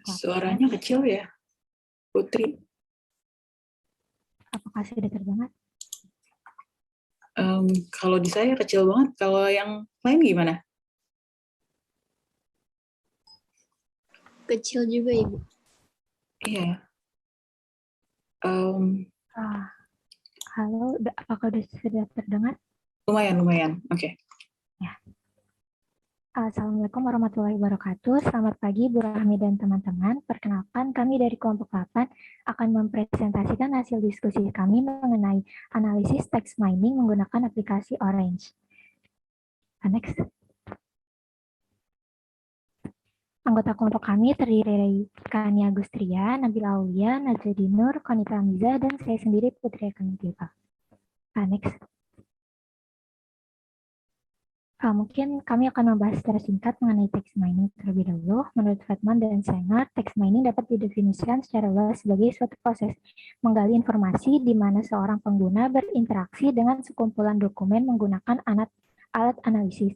Selatan. Suaranya kecil ya, Putri. Apakah sudah terdengar? Kalau di saya kecil banget. Kalau yang lain gimana? Kecil juga, Ibu. Iya. Halo, apakah sudah terdengar? Lumayan. Oke. Ya. Assalamualaikum warahmatullahi wabarakatuh. Selamat pagi Bu Rahmi dan teman-teman. Perkenalkan, kami dari kelompok 8 akan mempresentasikan hasil diskusi kami mengenai analisis text mining menggunakan aplikasi Orange. Next. Anggota kelompok kami terdiri dari Kania Agustria, Nabila Aulia, Najwa Nur, Konita Amiza, dan saya sendiri Putri Akanudilpa. Next. Mungkin kami akan membahas secara singkat mengenai text mining terlebih dahulu. Menurut Fatman dan Sanger, text mining dapat didefinisikan secara luas sebagai suatu proses menggali informasi di mana seorang pengguna berinteraksi dengan sekumpulan dokumen menggunakan alat analisis.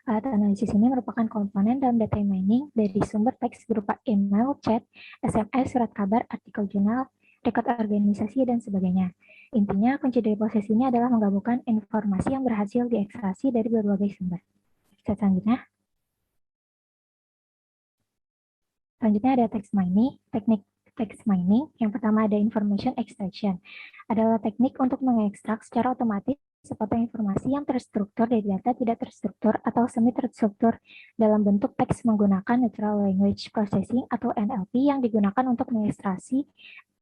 Alat analisis ini merupakan komponen dalam data mining dari sumber teks berupa email, chat, SMS, surat kabar, artikel jurnal, rekod organisasi, dan sebagainya. Intinya, kunci dari proses ini adalah menggabungkan informasi yang berhasil diekstraksi dari berbagai sumber. Selanjutnya ada text mining, teknik text mining. Yang pertama ada information extraction. Adalah teknik untuk mengekstrak secara otomatis sepotong informasi yang terstruktur dari data tidak terstruktur atau semi terstruktur dalam bentuk teks menggunakan natural language processing atau NLP yang digunakan untuk mengekstraksi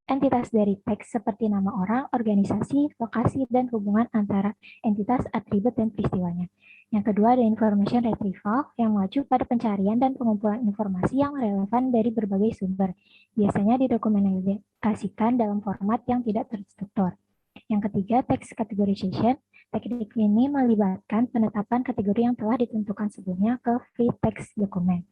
entitas dari teks seperti nama orang, organisasi, lokasi, dan hubungan antara entitas, atribut, dan peristiwanya. Yang kedua ada information retrieval yang mengacu pada pencarian dan pengumpulan informasi yang relevan dari berbagai sumber. Biasanya didokumentasikan dalam format yang tidak terstruktur. Yang ketiga, text categorization. Teknik ini melibatkan penetapan kategori yang telah ditentukan sebelumnya ke free text dokumen.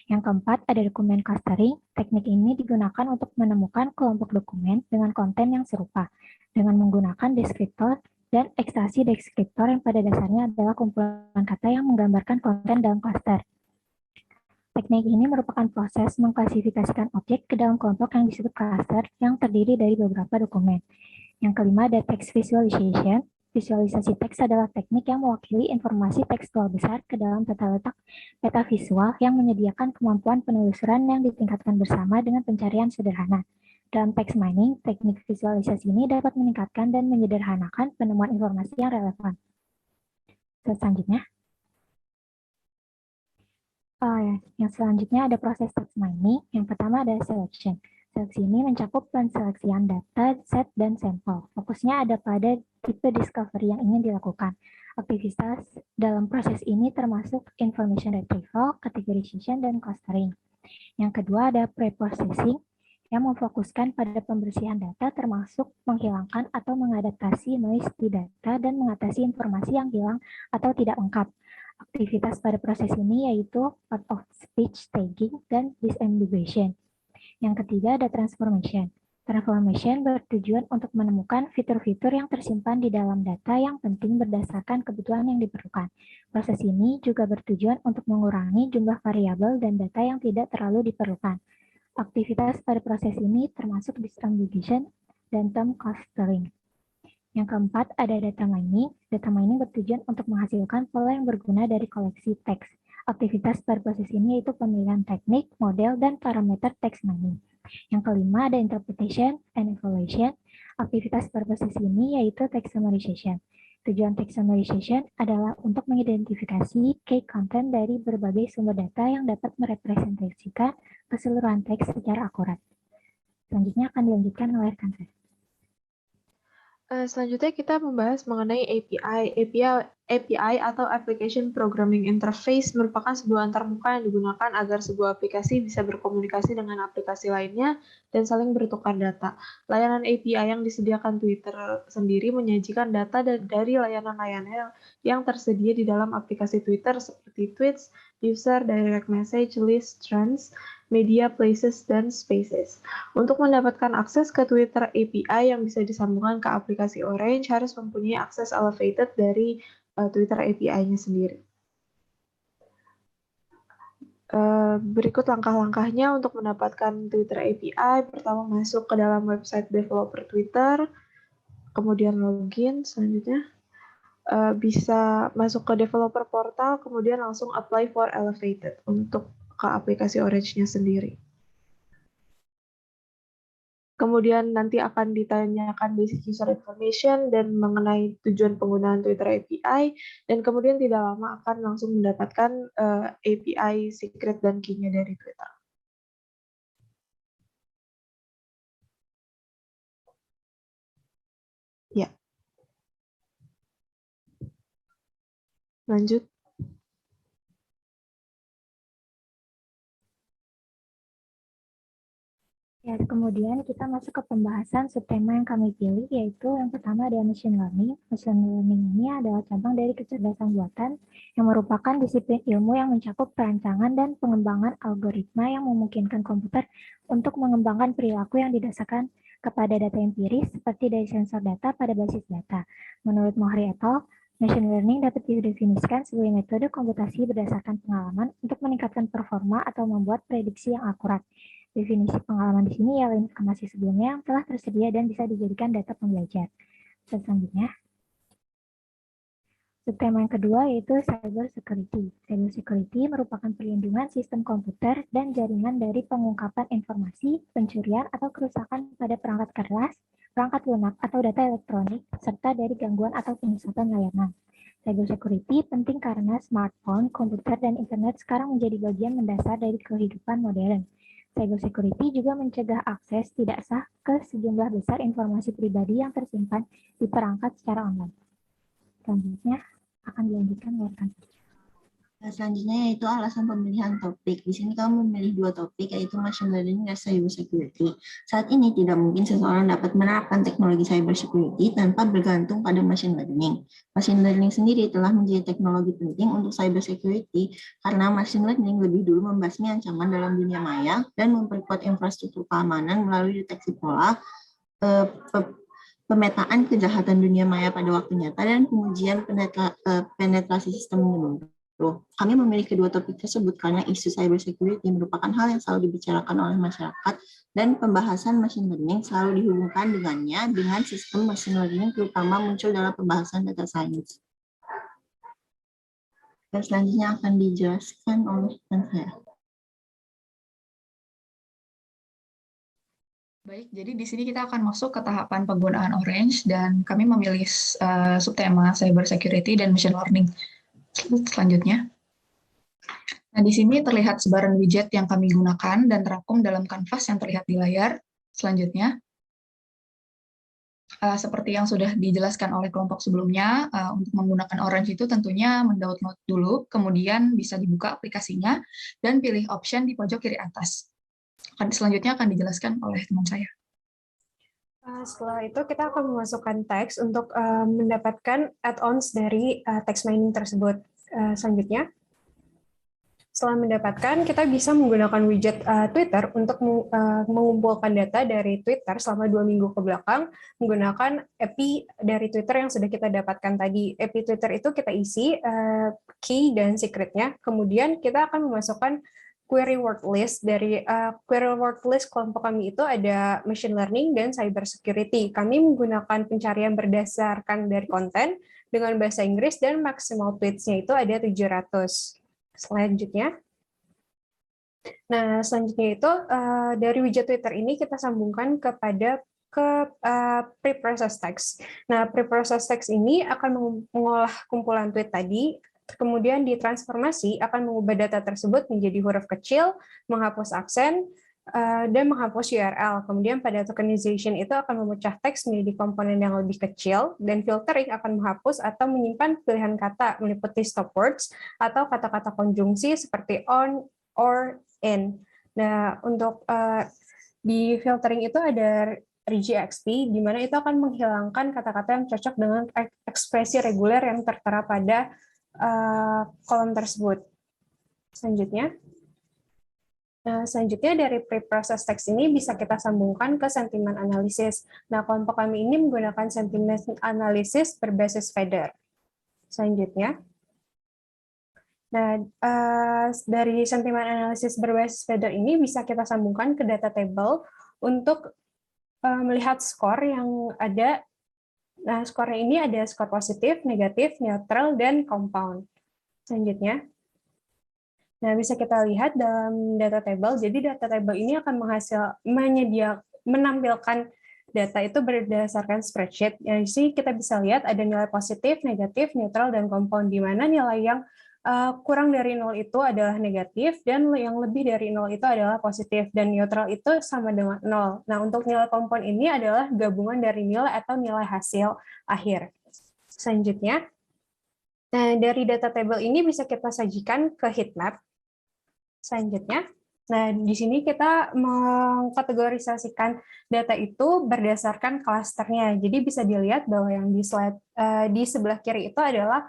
Yang keempat, ada dokumen clustering. Teknik ini digunakan untuk menemukan kelompok dokumen dengan konten yang serupa, dengan menggunakan deskriptor dan ekstraksi deskriptor yang pada dasarnya adalah kumpulan kata yang menggambarkan konten dalam cluster. Teknik ini merupakan proses mengklasifikasikan objek ke dalam kelompok yang disebut cluster yang terdiri dari beberapa dokumen. Yang kelima, ada text visualization. Visualisasi teks adalah teknik yang mewakili informasi tekstual besar ke dalam tata letak peta visual yang menyediakan kemampuan penelusuran yang ditingkatkan bersama dengan pencarian sederhana. Dalam text mining, teknik visualisasi ini dapat meningkatkan dan menyederhanakan penemuan informasi yang relevan. Selanjutnya, yang selanjutnya ada proses text mining. Yang pertama ada selection. Seleksi ini mencakup penseleksian data, set, dan sampel. Fokusnya ada pada tipe discovery yang ingin dilakukan. Aktivitas dalam proses ini termasuk information retrieval, categorization, dan clustering. Yang kedua ada pre-processing yang memfokuskan pada pembersihan data termasuk menghilangkan atau mengadaptasi noise di data dan mengatasi informasi yang hilang atau tidak lengkap. Aktivitas pada proses ini yaitu part of speech tagging dan disambiguation. Yang ketiga ada transformation. Transformation bertujuan untuk menemukan fitur-fitur yang tersimpan di dalam data yang penting berdasarkan kebutuhan yang diperlukan. Proses ini juga bertujuan untuk mengurangi jumlah variabel dan data yang tidak terlalu diperlukan. Aktivitas pada proses ini termasuk disambiguation dan term clustering. Yang keempat ada data mining. Data mining bertujuan untuk menghasilkan pola yang berguna dari koleksi teks. Aktivitas pada proses ini yaitu pemilihan teknik, model, dan parameter text mining. Yang kelima ada interpretation and evaluation. Aktivitas pada proses ini yaitu text summarization. Tujuan text summarization adalah untuk mengidentifikasi key content dari berbagai sumber data yang dapat merepresentasikan keseluruhan teks secara akurat. Selanjutnya akan dilanjutkan oleh rekan saya. Selanjutnya kita membahas mengenai API. API atau Application Programming Interface merupakan sebuah antarmuka yang digunakan agar sebuah aplikasi bisa berkomunikasi dengan aplikasi lainnya dan saling bertukar data. Layanan API yang disediakan Twitter sendiri menyajikan data dari layanan-layanan yang tersedia di dalam aplikasi Twitter seperti tweets, user, direct message, list, trends, media, places, dan spaces. Untuk mendapatkan akses ke Twitter API yang bisa disambungkan ke aplikasi Orange harus mempunyai akses elevated dari Twitter API-nya sendiri. Berikut langkah-langkahnya untuk mendapatkan Twitter API. Pertama, masuk ke dalam website developer Twitter, kemudian login. Selanjutnya, bisa masuk ke developer portal, kemudian langsung apply for Elevated untuk ke aplikasi Orange-nya sendiri. Kemudian nanti akan ditanyakan basic user information dan mengenai tujuan penggunaan Twitter API, dan kemudian tidak lama akan langsung mendapatkan API secret dan key-nya dari Twitter. Ya. Lanjut. Ya, kemudian kita masuk ke pembahasan subtema yang kami pilih, yaitu yang pertama ada machine learning. Machine learning ini adalah cabang dari kecerdasan buatan yang merupakan disiplin ilmu yang mencakup perancangan dan pengembangan algoritma yang memungkinkan komputer untuk mengembangkan perilaku yang didasarkan kepada data empiris seperti dari sensor data pada basis data. Menurut Mohri et al., machine learning dapat didefinisikan sebagai metode komputasi berdasarkan pengalaman untuk meningkatkan performa atau membuat prediksi yang akurat. Definisi pengalaman di sini ialah informasi sebelumnya yang telah tersedia dan bisa dijadikan data pembelajar. Selanjutnya, subtema yang kedua yaitu cyber security. Cyber security merupakan perlindungan sistem komputer dan jaringan dari pengungkapan informasi, pencurian atau kerusakan pada perangkat keras, perangkat lunak atau data elektronik, serta dari gangguan atau penyesatan layanan. Cyber security penting karena smartphone, komputer, dan internet sekarang menjadi bagian mendasar dari kehidupan modern. Cyber security juga mencegah akses tidak sah ke sejumlah besar informasi pribadi yang tersimpan di perangkat secara online. Selanjutnya akan dilanjutkan oleh rekan. Selanjutnya yaitu alasan pemilihan topik. Di sini kamu memilih dua topik, yaitu machine learning dan cyber security. Saat ini tidak mungkin seseorang dapat menerapkan teknologi cyber security tanpa bergantung pada machine learning. Machine learning sendiri telah menjadi teknologi penting untuk cyber security karena machine learning lebih dulu membasmi ancaman dalam dunia maya dan memperkuat infrastruktur keamanan melalui deteksi pola, pemetaan kejahatan dunia maya pada waktu nyata, dan pengujian penetrasi sistem menyeluruh. Kami memilih kedua topik tersebut karena isu cyber security merupakan hal yang selalu dibicarakan oleh masyarakat dan pembahasan machine learning selalu dihubungkan dengannya dengan sistem machine learning terutama muncul dalam pembahasan data science. Dan selanjutnya akan dijelaskan oleh rekan saya. Baik, jadi di sini kita akan masuk ke tahapan penggunaan Orange dan kami memilih subtema cyber security dan machine learning. Selanjutnya. Nah, di sini terlihat sebaran widget yang kami gunakan dan terangkum dalam kanvas yang terlihat di layar. Selanjutnya, seperti yang sudah dijelaskan oleh kelompok sebelumnya, untuk menggunakan Orange itu tentunya mendownload dulu, kemudian bisa dibuka aplikasinya, dan pilih option di pojok kiri atas. Selanjutnya akan dijelaskan oleh teman saya. Setelah itu kita akan memasukkan teks untuk mendapatkan add-ons dari text mining tersebut. Selanjutnya, setelah mendapatkan, kita bisa menggunakan widget Twitter untuk mengumpulkan data dari Twitter selama 2 minggu ke belakang menggunakan API dari Twitter yang sudah kita dapatkan tadi. API Twitter itu kita isi key dan secretnya, kemudian kita akan memasukkan query word list. Dari query word list kelompok kami itu ada machine learning dan cyber security. Kami menggunakan pencarian berdasarkan dari konten dengan bahasa Inggris dan maksimal tweets-nya itu ada 700. Selanjutnya, selanjutnya itu dari widget Twitter ini kita sambungkan kepada pre-process text. Nah, pre-process text ini akan mengolah kumpulan tweet tadi, kemudian ditransformasi akan mengubah data tersebut menjadi huruf kecil, menghapus aksen, dan menghapus URL. Kemudian pada tokenization itu akan memecah teks menjadi komponen yang lebih kecil, dan filtering akan menghapus atau menyimpan pilihan kata meliputi stop words atau kata-kata konjungsi seperti on, or, in. Nah, untuk di filtering itu ada RGXP, di mana itu akan menghilangkan kata-kata yang cocok dengan ekspresi reguler yang tertera pada kolom tersebut. Selanjutnya dari pre-process text ini bisa kita sambungkan ke sentiment analysis. Nah, kelompok kami ini menggunakan sentiment analysis berbasis feather. Selanjutnya, Nah, dari sentimen analisis berbasis weather ini bisa kita sambungkan ke data table untuk melihat skor yang ada. Nah, skornya ini ada skor positif, negatif, neutral, dan compound. Selanjutnya, nah bisa kita lihat dalam data table. Jadi data table ini akan menampilkan data itu berdasarkan spreadsheet. Di sini kita bisa lihat ada nilai positif, negatif, neutral, dan compound, di mana nilai yang kurang dari 0 itu adalah negatif, dan yang lebih dari 0 itu adalah positif, dan neutral itu sama dengan 0. Nah, untuk nilai compound ini adalah gabungan dari nilai atau nilai hasil akhir. Selanjutnya, nah, dari data table ini bisa kita sajikan ke heat map. Selanjutnya, nah di sini kita mengkategorisasikan data itu berdasarkan klasternya. Jadi bisa dilihat bahwa yang di slide di sebelah kiri itu adalah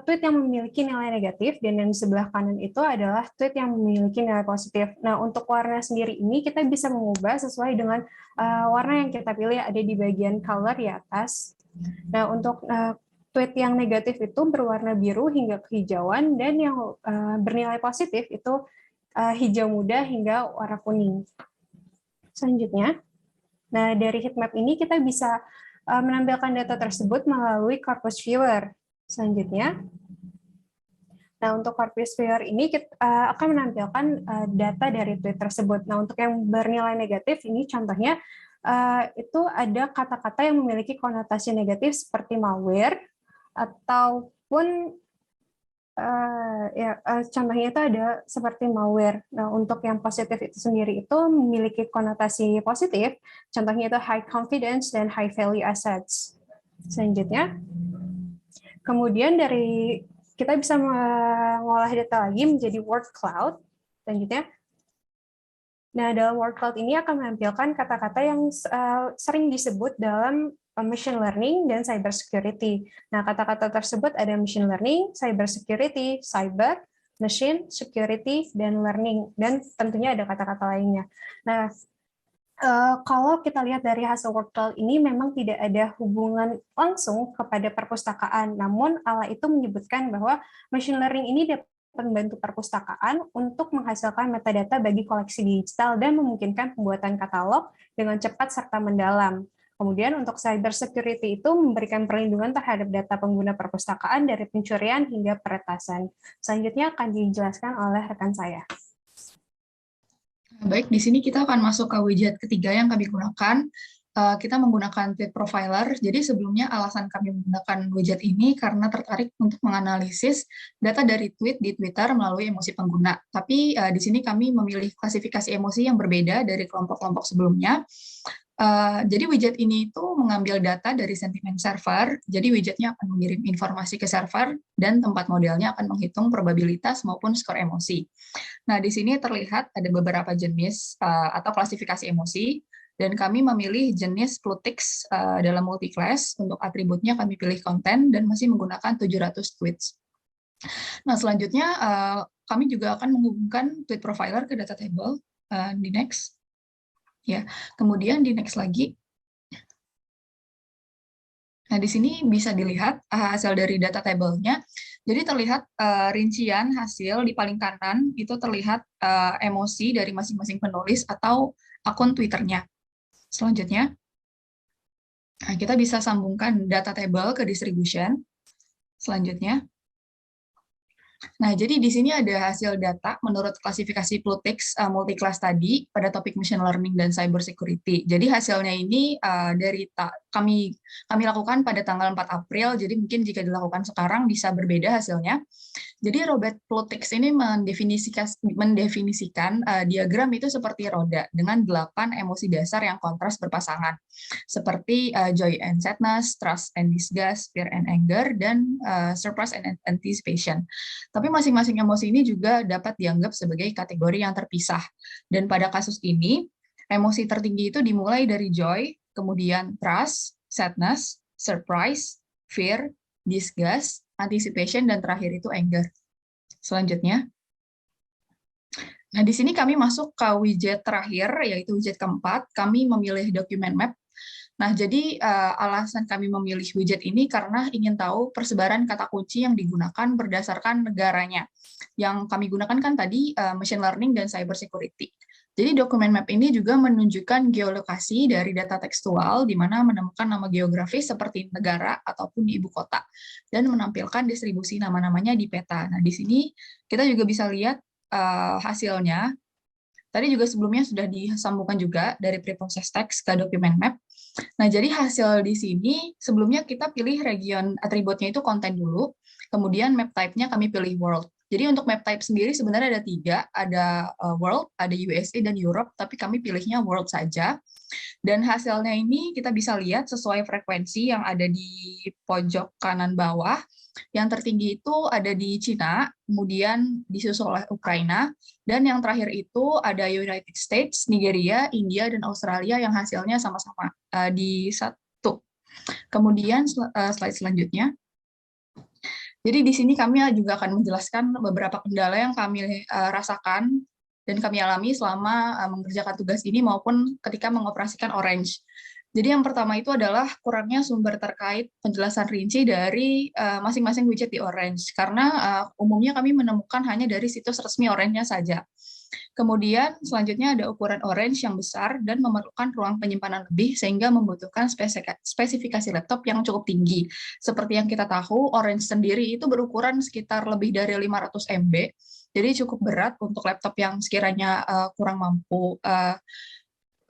tweet yang memiliki nilai negatif, dan yang di sebelah kanan itu adalah tweet yang memiliki nilai positif. Nah, untuk warna sendiri ini kita bisa mengubah sesuai dengan warna yang kita pilih ada di bagian color di atas. Nah, untuk tweet yang negatif itu berwarna biru hingga kehijauan, dan yang bernilai positif itu hijau muda hingga warna kuning. Selanjutnya, nah dari heatmap ini kita bisa menampilkan data tersebut melalui corpus viewer. Selanjutnya, nah untuk corpus viewer ini kita akan menampilkan data dari tweet tersebut. Nah, untuk yang bernilai negatif ini contohnya itu ada kata-kata yang memiliki konotasi negatif seperti malware, ataupun contohnya itu ada seperti malware. Nah, untuk yang positif itu sendiri itu memiliki konotasi positif, contohnya itu high confidence dan high value assets. Selanjutnya, kemudian dari kita bisa mengolah data lagi menjadi word cloud. Selanjutnya, nah dalam word cloud ini akan menampilkan kata-kata yang sering disebut dalam machine learning dan cyber security. Nah, kata-kata tersebut ada machine learning, cyber security, cyber, machine, security, dan learning. Dan tentunya ada kata-kata lainnya. Nah, kalau kita lihat dari hasil word cloud ini memang tidak ada hubungan langsung kepada perpustakaan, namun ALA itu menyebutkan bahwa machine learning ini dapat membantu perpustakaan untuk menghasilkan metadata bagi koleksi digital dan memungkinkan pembuatan katalog dengan cepat serta mendalam. Kemudian untuk cyber security itu memberikan perlindungan terhadap data pengguna perpustakaan dari pencurian hingga peretasan. Selanjutnya akan dijelaskan oleh rekan saya. Baik, di sini kita akan masuk ke widget ketiga yang kami gunakan. Kita menggunakan tweet profiler. Jadi sebelumnya alasan kami menggunakan widget ini karena tertarik untuk menganalisis data dari tweet di Twitter melalui emosi pengguna. Tapi di sini kami memilih klasifikasi emosi yang berbeda dari kelompok-kelompok sebelumnya. Jadi widget ini itu mengambil data dari sentimen server, jadi widgetnya akan mengirim informasi ke server, dan tempat modelnya akan menghitung probabilitas maupun skor emosi. Nah, di sini terlihat ada beberapa jenis atau klasifikasi emosi, dan kami memilih jenis Plutix dalam multi-class. Untuk atributnya kami pilih konten, dan masih menggunakan 700 tweets. Nah, selanjutnya kami juga akan menghubungkan tweet profiler ke data table. Di next. Ya, kemudian di next lagi. Nah, di sini bisa dilihat hasil dari data table-nya. Jadi terlihat rincian hasil di paling kanan itu terlihat emosi dari masing-masing penulis atau akun Twitter-nya. Selanjutnya, kita bisa sambungkan data table ke distribution. Selanjutnya, nah, jadi di sini ada hasil data menurut klasifikasi Plutix multi-class tadi pada topik machine learning dan cyber security. Jadi hasilnya ini kami lakukan pada tanggal 4 April, jadi mungkin jika dilakukan sekarang bisa berbeda hasilnya. Jadi Robert Plutix ini mendefinisikan diagram itu seperti roda dengan 8 emosi dasar yang kontras berpasangan, seperti joy and sadness, trust and disgust, fear and anger, dan surprise and anticipation. Tapi masing-masing emosi ini juga dapat dianggap sebagai kategori yang terpisah. Dan pada kasus ini, emosi tertinggi itu dimulai dari joy, kemudian trust, sadness, surprise, fear, disgust, anticipation, dan terakhir itu anger. Selanjutnya, nah di sini kami masuk ke widget terakhir, yaitu widget keempat. Kami memilih document map. Nah, jadi alasan kami memilih widget ini karena ingin tahu persebaran kata kunci yang digunakan berdasarkan negaranya. Yang kami gunakan kan tadi machine learning dan cyber security. Jadi dokumen map ini juga menunjukkan geolokasi dari data tekstual di mana menemukan nama geografis seperti negara ataupun di ibu kota dan menampilkan distribusi nama-namanya di peta. Nah, di sini kita juga bisa lihat hasilnya. Tadi juga sebelumnya sudah disambungkan juga dari preprocess text ke document map. Nah, jadi hasil di sini sebelumnya kita pilih region atributnya itu konten dulu, kemudian map type-nya kami pilih world. Jadi untuk map type sendiri sebenarnya ada 3, ada world, ada USA, dan Europe, tapi kami pilihnya world saja. Dan hasilnya ini kita bisa lihat sesuai frekuensi yang ada di pojok kanan bawah. Yang tertinggi itu ada di Cina, kemudian disusul oleh Ukraina, dan yang terakhir itu ada United States, Nigeria, India, dan Australia yang hasilnya sama-sama di 1. Kemudian slide selanjutnya. Jadi di sini kami juga akan menjelaskan beberapa kendala yang kami rasakan dan kami alami selama mengerjakan tugas ini maupun ketika mengoperasikan Orange. Jadi yang pertama itu adalah kurangnya sumber terkait penjelasan rinci dari masing-masing widget di Orange, karena umumnya kami menemukan hanya dari situs resmi Orange-nya saja. Kemudian selanjutnya ada ukuran Orange yang besar dan memerlukan ruang penyimpanan lebih sehingga membutuhkan spesifikasi laptop yang cukup tinggi. Seperti yang kita tahu, Orange sendiri itu berukuran sekitar lebih dari 500 MB, jadi cukup berat untuk laptop yang sekiranya kurang mampu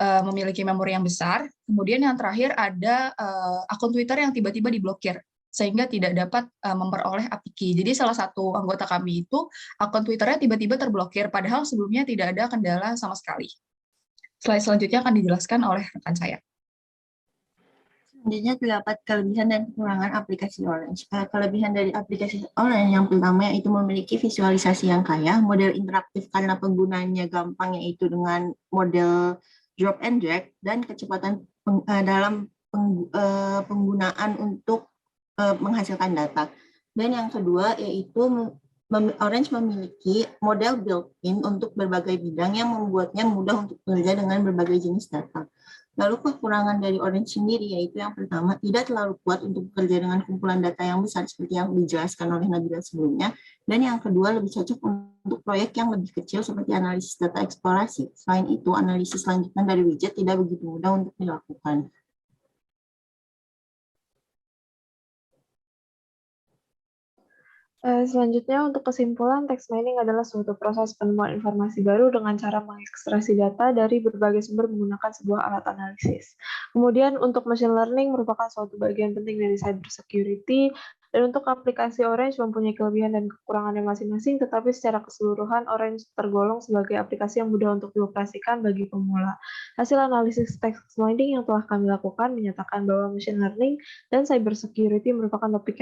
memiliki memori yang besar. Kemudian yang terakhir ada akun Twitter yang tiba-tiba diblokir, sehingga tidak dapat memperoleh API. Jadi salah satu anggota kami itu akun Twitternya tiba-tiba terblokir, padahal sebelumnya tidak ada kendala sama sekali. Slide selanjutnya akan dijelaskan oleh rekan saya. Selanjutnya terdapat kelebihan dan kekurangan aplikasi Orange. Kelebihan dari aplikasi Orange yang pertama yaitu memiliki visualisasi yang kaya, model interaktif karena penggunanya gampang yaitu dengan model drop and drag, dan kecepatan dalam penggunaan untuk menghasilkan data. Dan yang kedua yaitu Orange memiliki model built-in untuk berbagai bidang yang membuatnya mudah untuk bekerja dengan berbagai jenis data. Lalu kekurangan dari Orange sendiri yaitu yang pertama tidak terlalu kuat untuk bekerja dengan kumpulan data yang besar seperti yang dijelaskan oleh Nabila sebelumnya. Dan yang kedua lebih cocok untuk proyek yang lebih kecil seperti analisis data eksplorasi. Selain itu, analisis lanjutan dari widget tidak begitu mudah untuk dilakukan. Selanjutnya, untuk kesimpulan, text mining adalah suatu proses penemuan informasi baru dengan cara mengekstraksi data dari berbagai sumber menggunakan sebuah alat analisis. Kemudian, untuk machine learning merupakan suatu bagian penting dari cyber security, dan untuk aplikasi Orange mempunyai kelebihan dan kekurangannya masing-masing, tetapi secara keseluruhan Orange tergolong sebagai aplikasi yang mudah untuk dioperasikan bagi pemula. Hasil analisis text mining yang telah kami lakukan menyatakan bahwa machine learning dan cyber security merupakan topik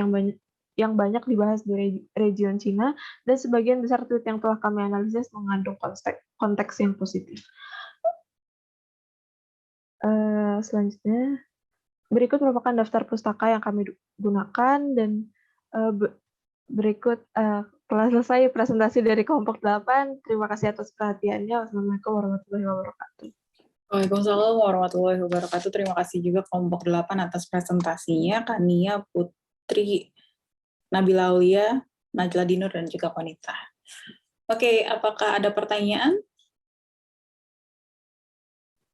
yang banyak dibahas di region Cina, dan sebagian besar tweet yang telah kami analisis mengandung konteks yang positif. Selanjutnya, berikut merupakan daftar pustaka yang kami gunakan, dan berikut telah selesai presentasi dari kelompok 8. Terima kasih atas perhatiannya. Wassalamualaikum warahmatullahi wabarakatuh. Waalaikumsalam warahmatullahi wabarakatuh. Terima kasih juga kelompok 8 atas presentasinya, Kania, Putri, Nabila Aulia, Najla Dinur, dan juga Konita. Oke, apakah ada pertanyaan?